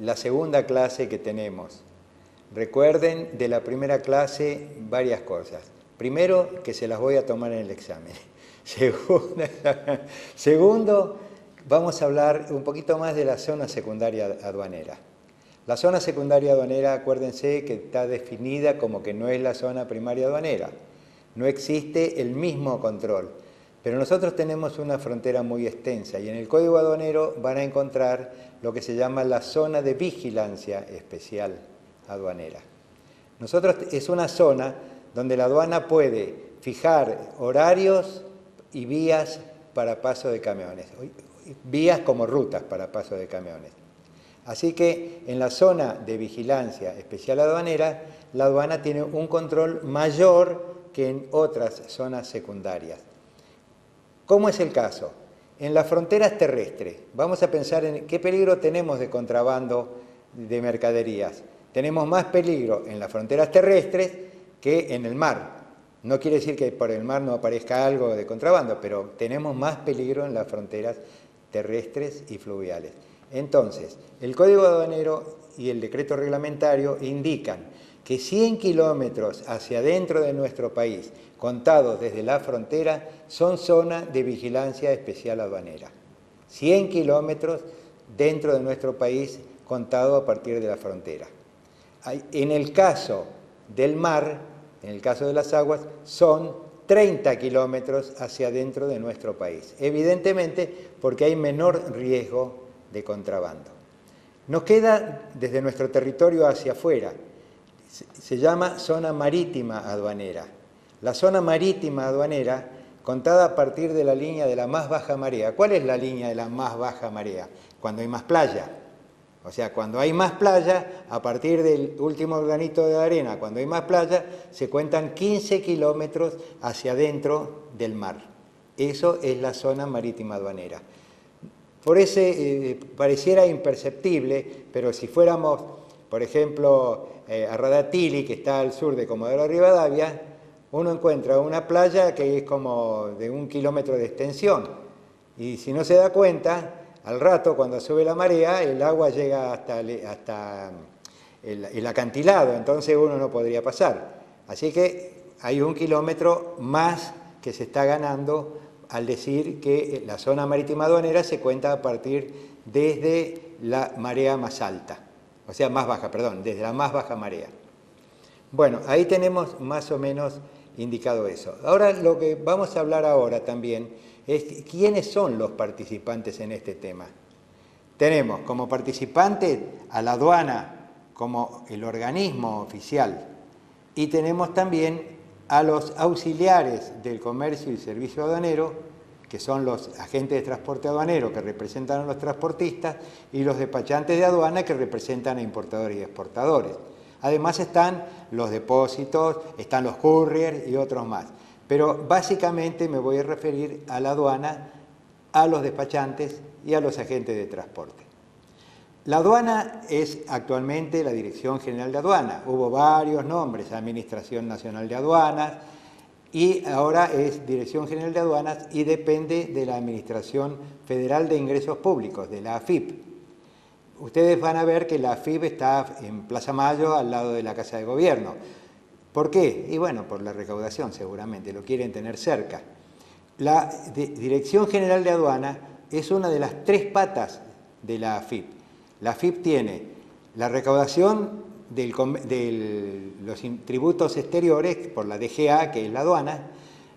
la segunda clase que tenemos. Recuerden de la primera clase varias cosas. Primero, que se las voy a tomar en el examen. Segundo, vamos a hablar un poquito más de la zona secundaria aduanera. La zona secundaria aduanera, acuérdense que está definida como que no es la zona primaria aduanera. No existe el mismo control. Pero nosotros tenemos una frontera muy extensa y en el Código Aduanero van a encontrar lo que se llama la zona de vigilancia especial aduanera. Es una zona donde la aduana puede fijar horarios y vías para paso de camiones, vías como rutas para paso de camiones. Así que en la zona de vigilancia especial aduanera, la aduana tiene un control mayor que en otras zonas secundarias. ¿Cómo es el caso? En las fronteras terrestres, vamos a pensar en qué peligro tenemos de contrabando de mercaderías. Tenemos más peligro en las fronteras terrestres que en el mar. No quiere decir que por el mar no aparezca algo de contrabando, pero tenemos más peligro en las fronteras terrestres y fluviales. Entonces, el Código Aduanero y el decreto reglamentario indican que 100 kilómetros hacia adentro de nuestro país, contados desde la frontera, son zona de vigilancia especial aduanera. 100 kilómetros dentro de nuestro país, contado a partir de la frontera. En el caso del mar, en el caso de las aguas, son 30 kilómetros hacia adentro de nuestro país. Evidentemente, porque hay menor riesgo de contrabando. Nos queda desde nuestro territorio hacia afuera. Se llama zona marítima aduanera. La zona marítima aduanera, contada a partir de la línea de la más baja marea. ¿Cuál es la línea de la más baja marea? Cuando hay más playa. O sea, cuando hay más playa, a partir del último granito de arena, cuando hay más playa, se cuentan 15 kilómetros hacia adentro del mar. Eso es la zona marítima aduanera. Por eso pareciera imperceptible, pero si fuéramos, por ejemplo, a Radatili, que está al sur de Comodoro Rivadavia, uno encuentra una playa que es como de 1 kilómetro de extensión. Y si no se da cuenta, al rato, cuando sube la marea, el agua llega hasta el acantilado, entonces uno no podría pasar. Así que hay 1 kilómetro más que se está ganando al decir que la zona marítima aduanera se cuenta a partir desde la marea más alta, o sea, más baja, perdón, desde la más baja marea. Bueno, ahí tenemos más o menos indicado eso. Ahora, lo que vamos a hablar ahora también es quiénes son los participantes en este tema. Tenemos como participante a la aduana como el organismo oficial y tenemos también a los auxiliares del comercio y servicio aduanero, que son los agentes de transporte aduanero que representan a los transportistas y los despachantes de aduana que representan a importadores y exportadores. Además están los depósitos, están los couriers y otros más. Pero básicamente me voy a referir a la aduana, a los despachantes y a los agentes de transporte. La aduana es actualmente la Dirección General de Aduana. Hubo varios nombres, Administración Nacional de Aduanas, y ahora es Dirección General de Aduanas y depende de la Administración Federal de Ingresos Públicos, de la AFIP. Ustedes van a ver que la AFIP está en Plaza Mayo, al lado de la Casa de Gobierno. ¿Por qué? Y bueno, por la recaudación seguramente, lo quieren tener cerca. La Dirección General de Aduana es una de las 3 patas de la AFIP. La AFIP tiene la recaudación de los tributos exteriores por la DGA, que es la aduana,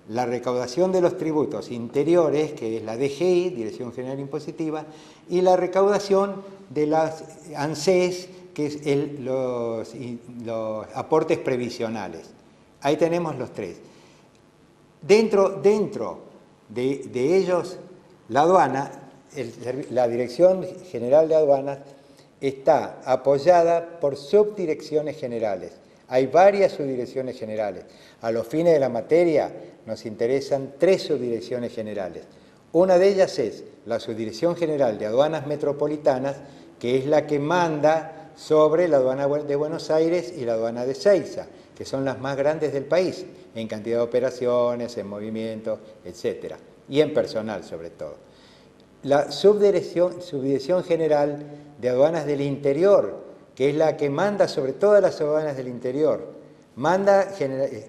la recaudación de los tributos interiores, que es la DGI, Dirección General Impositiva, y la recaudación de las ANSES, que es los aportes previsionales. Ahí tenemos los 3. Dentro de ellos, la aduana, la Dirección General de Aduanas, está apoyada por subdirecciones generales. Hay varias subdirecciones generales. A los fines de la materia nos interesan 3 subdirecciones generales. Una de ellas es la Subdirección General de Aduanas Metropolitanas, que es la que manda sobre la aduana de Buenos Aires y la aduana de Ezeiza, que son las más grandes del país, en cantidad de operaciones, en movimiento, etc. Y en personal, sobre todo. La Subdirección General de Aduanas del Interior, que es la que manda sobre todas las aduanas del interior, manda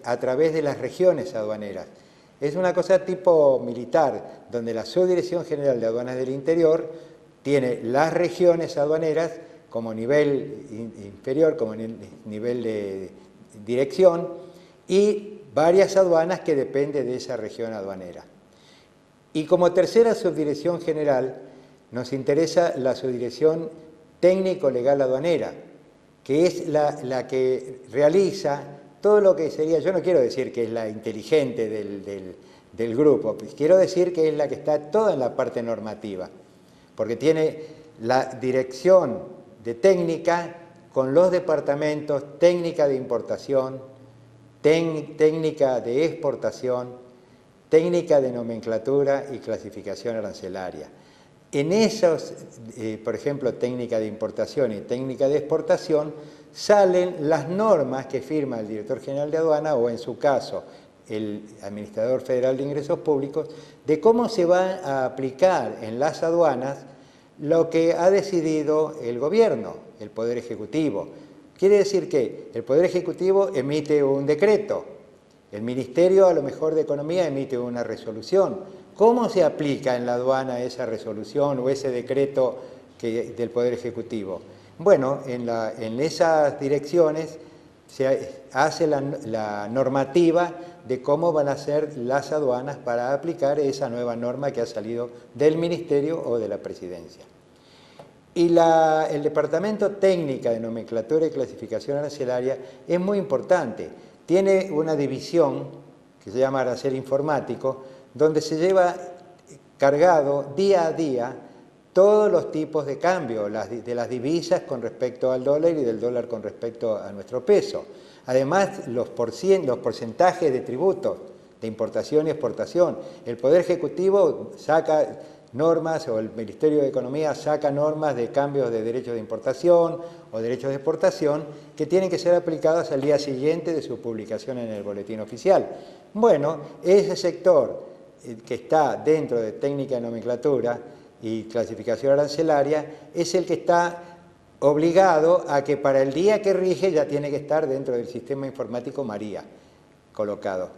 a través de las regiones aduaneras. Es una cosa tipo militar, donde la Subdirección General de Aduanas del Interior tiene las regiones aduaneras como nivel inferior, como nivel de dirección, y varias aduanas que dependen de esa región aduanera. Y como tercera subdirección general, nos interesa la subdirección técnico-legal aduanera, que es la que realiza todo lo que sería, yo no quiero decir que es la inteligente del grupo, quiero decir que es la que está toda en la parte normativa, porque tiene la dirección de técnica con los departamentos, técnica de importación, técnica de exportación, técnica de nomenclatura y clasificación arancelaria. En esos, por ejemplo, técnica de importación y técnica de exportación, salen las normas que firma el director general de aduana o, en su caso, el administrador federal de ingresos públicos, de cómo se va a aplicar en las aduanas lo que ha decidido el gobierno, el Poder Ejecutivo. Quiere decir que el Poder Ejecutivo emite un decreto, el Ministerio, a lo mejor de Economía, emite una resolución. ¿Cómo se aplica en la aduana esa resolución o ese decreto del Poder Ejecutivo? Bueno, en esas direcciones se hace la normativa de cómo van a ser las aduanas para aplicar esa nueva norma que ha salido del Ministerio o de la Presidencia. Y el Departamento Técnica de Nomenclatura y Clasificación Arancelaria es muy importante. Tiene una división que se llama Arancel Informático, donde se lleva cargado día a día todos los tipos de cambio, de las divisas con respecto al dólar y del dólar con respecto a nuestro peso. Además, los porcentajes de tributos de importación y exportación. El Poder Ejecutivo saca normas, o el Ministerio de Economía saca normas de cambios de derechos de importación o derechos de exportación que tienen que ser aplicadas al día siguiente de su publicación en el boletín oficial. Bueno, ese sector que está dentro de técnica de nomenclatura y clasificación arancelaria es el que está obligado a que para el día que rige ya tiene que estar dentro del sistema informático María colocado.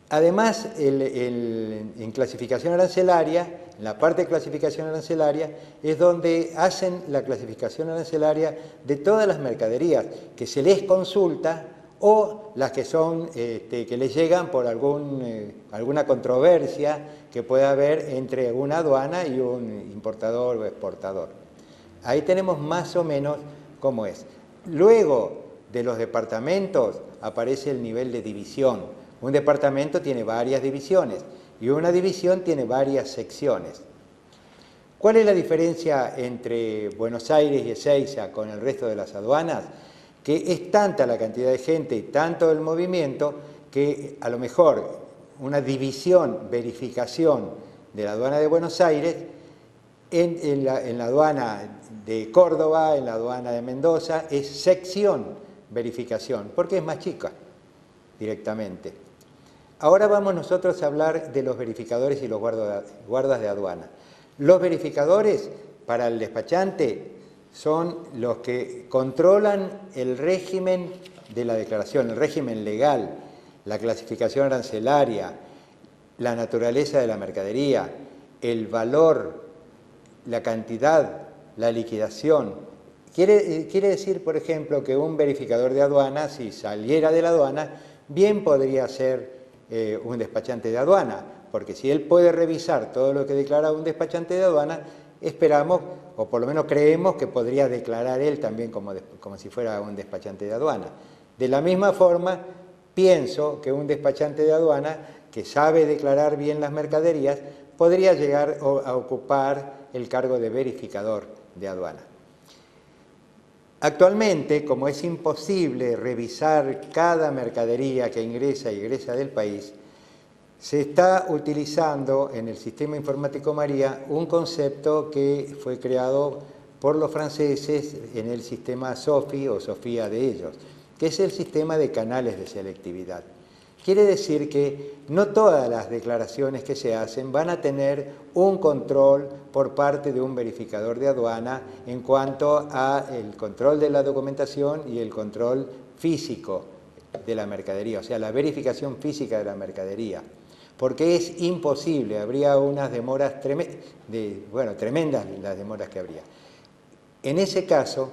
Además, en clasificación arancelaria, en la parte de clasificación arancelaria, es donde hacen la clasificación arancelaria de todas las mercaderías que se les consulta o las que son, que les llegan por alguna controversia que pueda haber entre una aduana y un importador o exportador. Ahí tenemos más o menos cómo es. Luego de los departamentos aparece el nivel de división. Un departamento tiene varias divisiones y una división tiene varias secciones. ¿Cuál es la diferencia entre Buenos Aires y Ezeiza con el resto de las aduanas? Que es tanta la cantidad de gente y tanto el movimiento que a lo mejor una división, verificación de la aduana de Buenos Aires, en la aduana de Córdoba, en la aduana de Mendoza, es sección verificación, porque es más chica directamente. Ahora vamos nosotros a hablar de los verificadores y los guardas de aduana. Los verificadores para el despachante son los que controlan el régimen de la declaración, el régimen legal, la clasificación arancelaria, la naturaleza de la mercadería, el valor, la cantidad, la liquidación. Quiere decir, por ejemplo, que un verificador de aduana, si saliera de la aduana, bien podría ser un despachante de aduana, porque si él puede revisar todo lo que declara un despachante de aduana, esperamos, o por lo menos creemos, que podría declarar él también como si fuera un despachante de aduana. De la misma forma, pienso que un despachante de aduana que sabe declarar bien las mercaderías podría llegar a ocupar el cargo de verificador de aduana. Actualmente, como es imposible revisar cada mercadería que ingresa y egresa del país, se está utilizando en el sistema informático María un concepto que fue creado por los franceses en el sistema SOFI o Sofía de ellos, que es el sistema de canales de selectividad. Quiere decir que no todas las declaraciones que se hacen van a tener un control por parte de un verificador de aduana en cuanto al control de la documentación y el control físico de la mercadería, o sea, la verificación física de la mercadería. Porque es imposible, habría unas demoras tremendas las demoras que habría. En ese caso,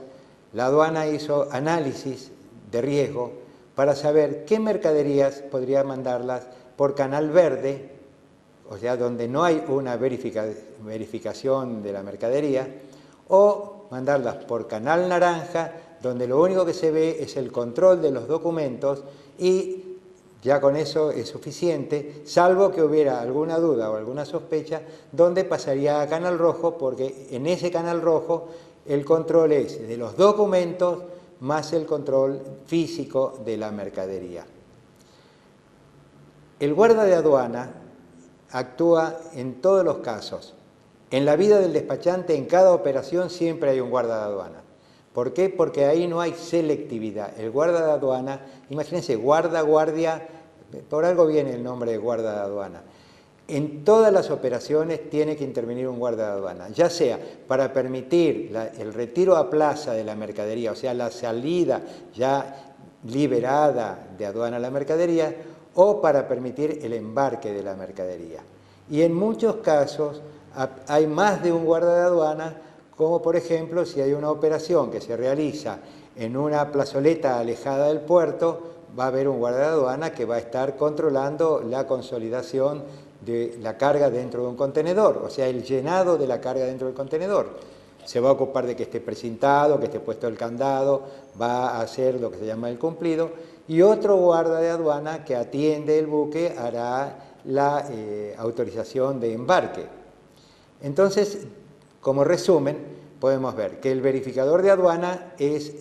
la aduana hizo análisis de riesgo para saber qué mercaderías podría mandarlas por canal verde, o sea, donde no hay una verificación de la mercadería, o mandarlas por canal naranja, donde lo único que se ve es el control de los documentos y ya con eso es suficiente, salvo que hubiera alguna duda o alguna sospecha, donde pasaría a canal rojo, porque en ese canal rojo el control es de los documentos más el control físico de la mercadería. El guarda de aduana actúa en todos los casos. En la vida del despachante, en cada operación, siempre hay un guarda de aduana. ¿Por qué? Porque ahí no hay selectividad. El guarda de aduana, imagínense, guardia, por algo viene el nombre de guarda de aduana. En todas las operaciones tiene que intervenir un guarda de aduana, ya sea para permitir el retiro a plaza de la mercadería, o sea, la salida ya liberada de aduana a la mercadería, o para permitir el embarque de la mercadería. Y en muchos casos hay más de un guarda de aduana, como por ejemplo si hay una operación que se realiza en una plazoleta alejada del puerto, va a haber un guarda de aduana que va a estar controlando la consolidación de la carga dentro de un contenedor, o sea, el llenado de la carga dentro del contenedor. Se va a ocupar de que esté precintado, que esté puesto el candado, va a hacer lo que se llama el cumplido, y otro guarda de aduana que atiende el buque hará la autorización de embarque. Entonces, como resumen, podemos ver que el verificador de aduana es,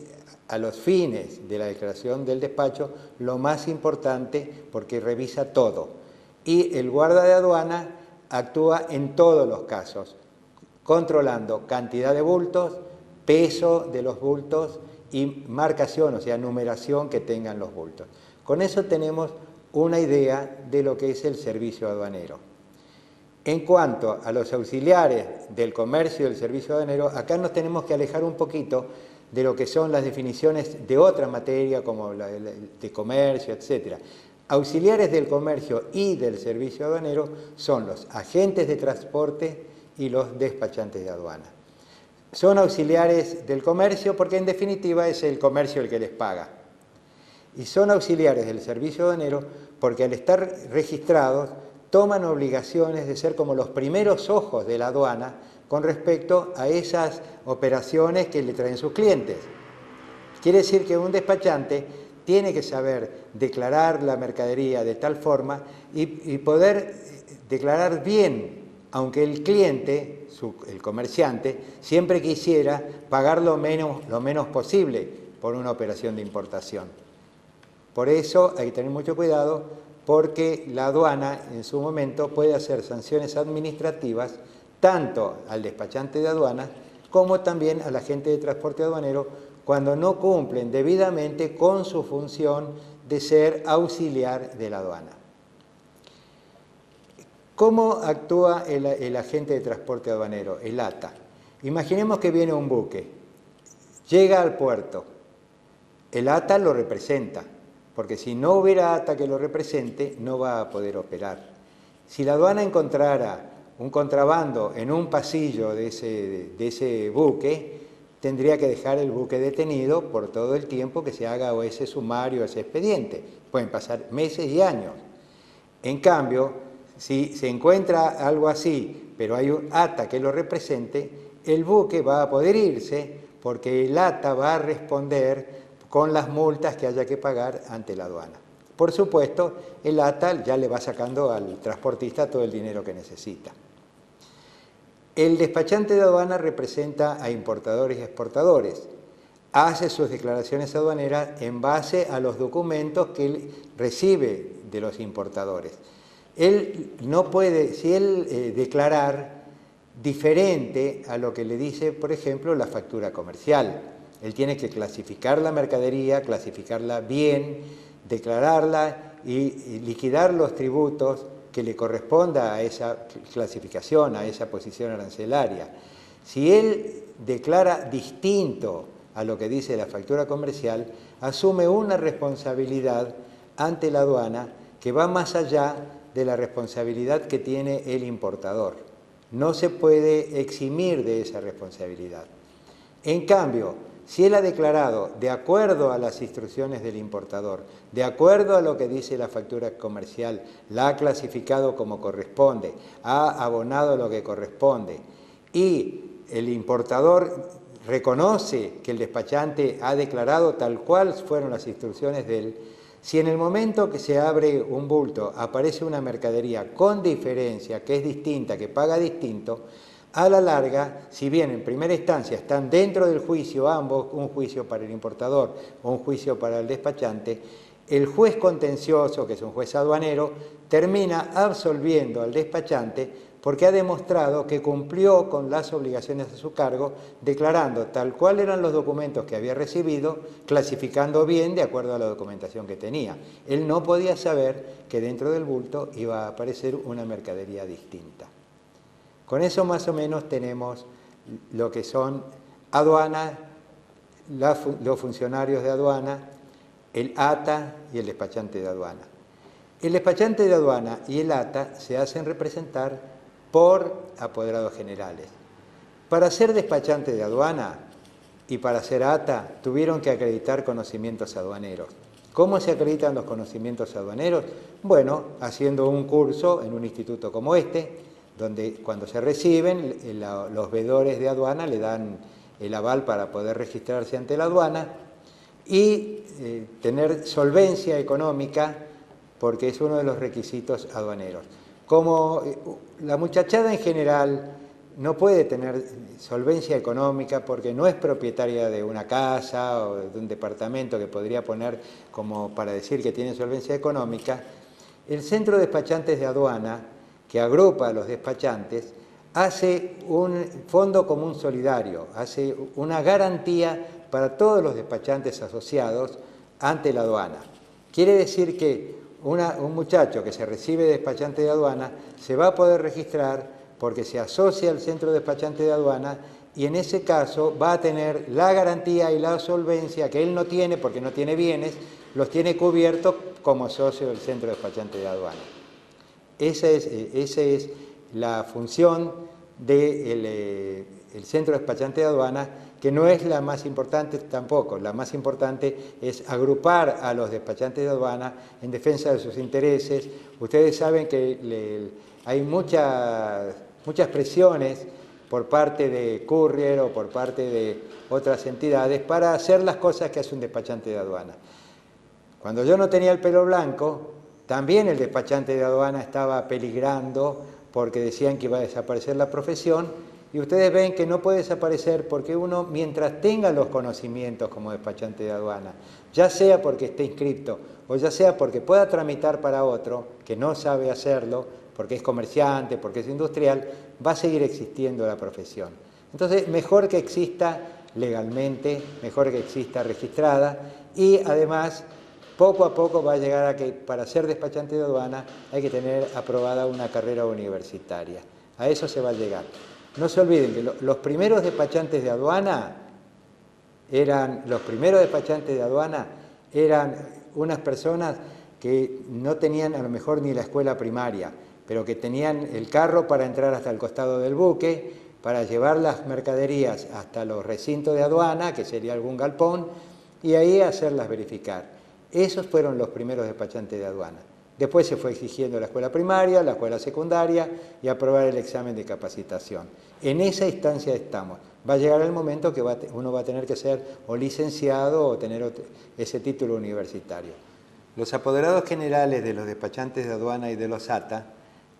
a los fines de la declaración del despacho, lo más importante porque revisa todo. Y el guarda de aduana actúa en todos los casos, controlando cantidad de bultos, peso de los bultos y marcación, o sea, numeración que tengan los bultos. Con eso tenemos una idea de lo que es el servicio aduanero. En cuanto a los auxiliares del comercio y del servicio aduanero, acá nos tenemos que alejar un poquito de lo que son las definiciones de otra materia, como la de comercio, etc. Auxiliares del comercio y del servicio aduanero son los agentes de transporte y los despachantes de aduana. Son auxiliares del comercio porque en definitiva es el comercio el que les paga. Y son auxiliares del servicio aduanero porque al estar registrados toman obligaciones de ser como los primeros ojos de la aduana con respecto a esas operaciones que le traen sus clientes. Quiere decir que un despachante tiene que saber declarar la mercadería de tal forma y poder declarar bien, aunque el cliente, el comerciante, siempre quisiera pagar lo menos posible por una operación de importación. Por eso hay que tener mucho cuidado porque la aduana en su momento puede hacer sanciones administrativas tanto al despachante de aduanas como también al agente de transporte aduanero cuando no cumplen debidamente con su función de ser auxiliar de la aduana. ¿Cómo actúa el agente de transporte aduanero, el ATA? Imaginemos que viene un buque, llega al puerto, el ATA lo representa, porque si no hubiera ATA que lo represente, no va a poder operar. Si la aduana encontrara un contrabando en un pasillo de ese buque, tendría que dejar el buque detenido por todo el tiempo que se haga o ese sumario, ese expediente. Pueden pasar meses y años. En cambio, si se encuentra algo así, pero hay un ATA que lo represente, el buque va a poder irse porque el ATA va a responder con las multas que haya que pagar ante la aduana. Por supuesto, el ATA ya le va sacando al transportista todo el dinero que necesita. El despachante de aduana representa a importadores y exportadores. Hace sus declaraciones aduaneras en base a los documentos que él recibe de los importadores. Él no puede, si él declarar diferente a lo que le dice, por ejemplo, la factura comercial. Él tiene que clasificar la mercadería, clasificarla bien, declararla y liquidar los tributos que le corresponda a esa clasificación, a esa posición arancelaria. Si él declara distinto a lo que dice la factura comercial, asume una responsabilidad ante la aduana que va más allá de la responsabilidad que tiene el importador. No se puede eximir de esa responsabilidad. En cambio, si él ha declarado de acuerdo a las instrucciones del importador, de acuerdo a lo que dice la factura comercial, la ha clasificado como corresponde, ha abonado lo que corresponde y el importador reconoce que el despachante ha declarado tal cual fueron las instrucciones de él, si en el momento que se abre un bulto aparece una mercadería con diferencia, que es distinta, que paga distinto, a la larga, si bien en primera instancia están dentro del juicio ambos, un juicio para el importador o un juicio para el despachante, el juez contencioso, que es un juez aduanero, termina absolviendo al despachante porque ha demostrado que cumplió con las obligaciones a su cargo, declarando tal cual eran los documentos que había recibido, clasificando bien de acuerdo a la documentación que tenía. Él no podía saber que dentro del bulto iba a aparecer una mercadería distinta. Con eso más o menos tenemos lo que son aduana, los funcionarios de aduana, el ATA y el despachante de aduana. El despachante de aduana y el ATA se hacen representar por apoderados generales. Para ser despachante de aduana y para ser ATA tuvieron que acreditar conocimientos aduaneros. ¿Cómo se acreditan los conocimientos aduaneros? Bueno, haciendo un curso en un instituto como este, donde cuando se reciben, los veedores de aduana le dan el aval para poder registrarse ante la aduana y tener solvencia económica, porque es uno de los requisitos aduaneros. Como la muchachada en general no puede tener solvencia económica porque no es propietaria de una casa o de un departamento que podría poner como para decir que tiene solvencia económica, el Centro de Despachantes de Aduana, que agrupa a los despachantes, hace un fondo común solidario, hace una garantía para todos los despachantes asociados ante la aduana. Quiere decir que un muchacho que se recibe de despachante de aduana se va a poder registrar porque se asocia al centro de despachante de aduana y en ese caso va a tener la garantía y la solvencia que él no tiene porque no tiene bienes, los tiene cubiertos como socio del centro de despachante de aduana. Esa es la función del centro de despachante de aduana, que no es la más importante tampoco. La más importante es agrupar a los despachantes de aduana en defensa de sus intereses. Ustedes saben que hay muchas presiones por parte de Courier o por parte de otras entidades para hacer las cosas que hace un despachante de aduana. Cuando yo no tenía el pelo blanco, también el despachante de aduana estaba peligrando porque decían que iba a desaparecer la profesión. Y ustedes ven que no puede desaparecer porque uno, mientras tenga los conocimientos como despachante de aduana, ya sea porque esté inscripto o ya sea porque pueda tramitar para otro que no sabe hacerlo, porque es comerciante, porque es industrial, va a seguir existiendo la profesión. Entonces, mejor que exista legalmente, mejor que exista registrada y además, poco a poco va a llegar a que para ser despachante de aduana hay que tener aprobada una carrera universitaria. A eso se va a llegar. No se olviden que los primeros despachantes de aduana eran unas personas que no tenían a lo mejor ni la escuela primaria, pero que tenían el carro para entrar hasta el costado del buque, para llevar las mercaderías hasta los recintos de aduana, que sería algún galpón, y ahí hacerlas verificar. Esos fueron los primeros despachantes de aduana. Después se fue exigiendo la escuela primaria, la escuela secundaria y aprobar el examen de capacitación. En esa instancia estamos. Va a llegar el momento que uno va a tener que ser o licenciado o tener ese título universitario. Los apoderados generales de los despachantes de aduana y de los ATA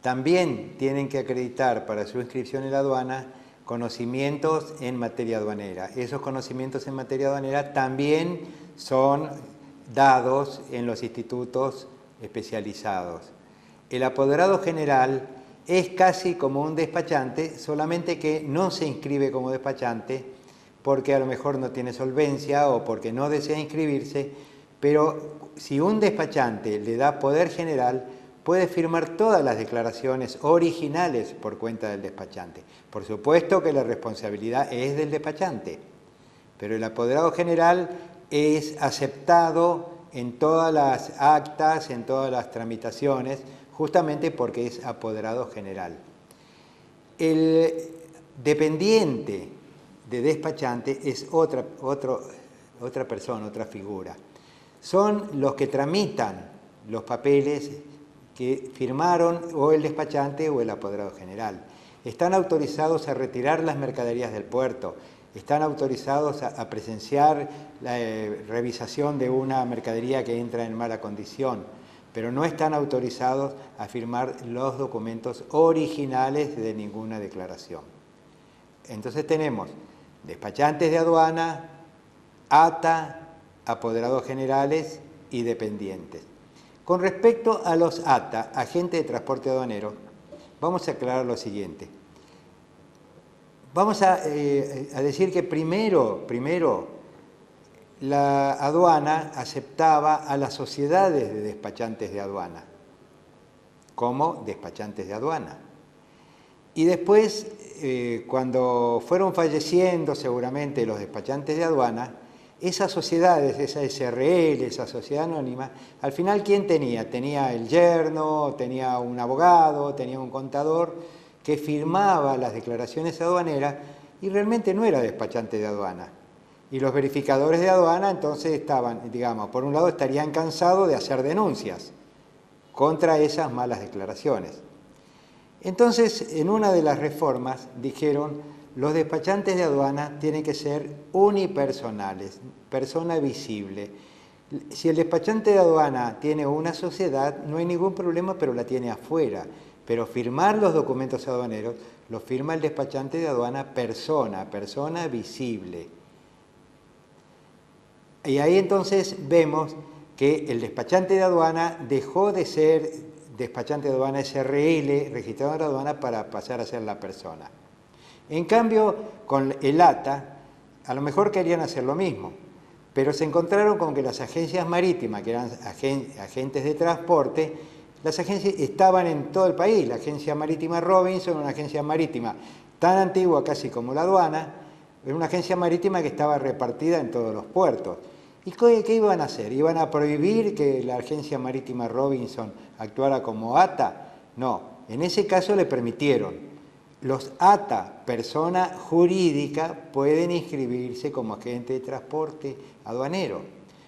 también tienen que acreditar para su inscripción en la aduana conocimientos en materia aduanera. Esos conocimientos en materia aduanera también son dados en los institutos especializados. El apoderado general es casi como un despachante, solamente que no se inscribe como despachante porque a lo mejor no tiene solvencia o porque no desea inscribirse, pero si un despachante le da poder general, puede firmar todas las declaraciones originales por cuenta del despachante. Por supuesto que la responsabilidad es del despachante, pero el apoderado general es aceptado en todas las actas, en todas las tramitaciones, justamente porque es apoderado general. El dependiente de despachante es otra persona, otra figura. Son los que tramitan los papeles que firmaron o el despachante o el apoderado general. Están autorizados a retirar las mercaderías del puerto, están autorizados a presenciar la revisación de una mercadería que entra en mala condición, pero no están autorizados a firmar los documentos originales de ninguna declaración. Entonces tenemos despachantes de aduana, ATA, apoderados generales y dependientes. Con respecto a los ATA, agentes de transporte aduanero, vamos a aclarar lo siguiente. Vamos a decir que primero la aduana aceptaba a las sociedades de despachantes de aduana como despachantes de aduana. Y después, cuando fueron falleciendo seguramente los despachantes de aduana, esas sociedades, esa SRL, esa sociedad anónima, al final ¿quién tenía? Tenía el yerno, tenía un abogado, tenía un contador que firmaba las declaraciones aduaneras y realmente no era despachante de aduana. Y los verificadores de aduana entonces estaban, digamos, por un lado estarían cansados de hacer denuncias contra esas malas declaraciones. Entonces, en una de las reformas dijeron, los despachantes de aduana tienen que ser unipersonales, persona visible. Si el despachante de aduana tiene una sociedad, no hay ningún problema, pero la tiene afuera. Pero firmar los documentos aduaneros los firma el despachante de aduana persona visible. Y ahí entonces vemos que el despachante de aduana dejó de ser despachante de aduana SRL, registrado en la aduana, para pasar a ser la persona. En cambio, con el ATA, a lo mejor querían hacer lo mismo, pero se encontraron con que las agencias marítimas, que eran agentes de transporte, las agencias estaban en todo el país. La agencia marítima Robinson, una agencia marítima tan antigua casi como la aduana, era una agencia marítima que estaba repartida en todos los puertos. ¿Y qué iban a hacer? ¿Iban a prohibir que la agencia marítima Robinson actuara como ATA? No, en ese caso le permitieron. Los ATA, persona jurídica, pueden inscribirse como agente de transporte aduanero,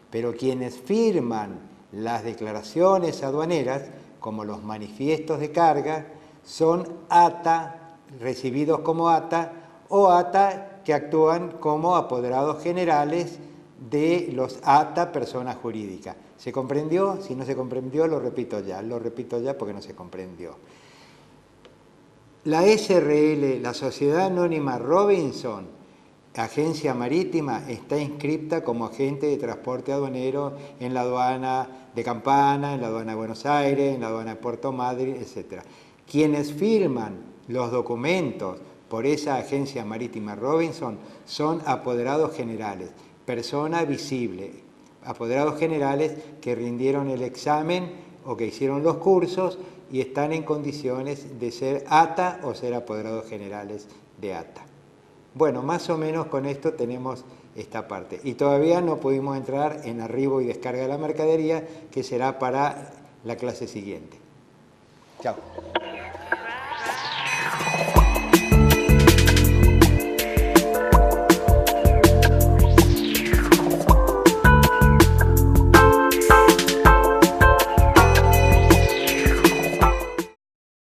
pero quienes firman las declaraciones aduaneras, como los manifiestos de carga, son ATA, recibidos como ATA, o ATA que actúan como apoderados generales de los ATA, persona jurídica. ¿Se comprendió? Si no se comprendió, lo repito ya porque no se comprendió. La SRL, la Sociedad Anónima Robinson, agencia marítima, está inscripta como agente de transporte aduanero en la aduana de Campana, en la aduana de Buenos Aires, en la aduana de Puerto Madryn, etc. Quienes firman los documentos por esa agencia marítima Robinson son apoderados generales, persona visible, apoderados generales que rindieron el examen o que hicieron los cursos y están en condiciones de ser ATA o ser apoderados generales de ATA. Bueno, más o menos con esto tenemos esta parte. Y todavía no pudimos entrar en arribo y descarga de la mercadería, que será para la clase siguiente. Chao.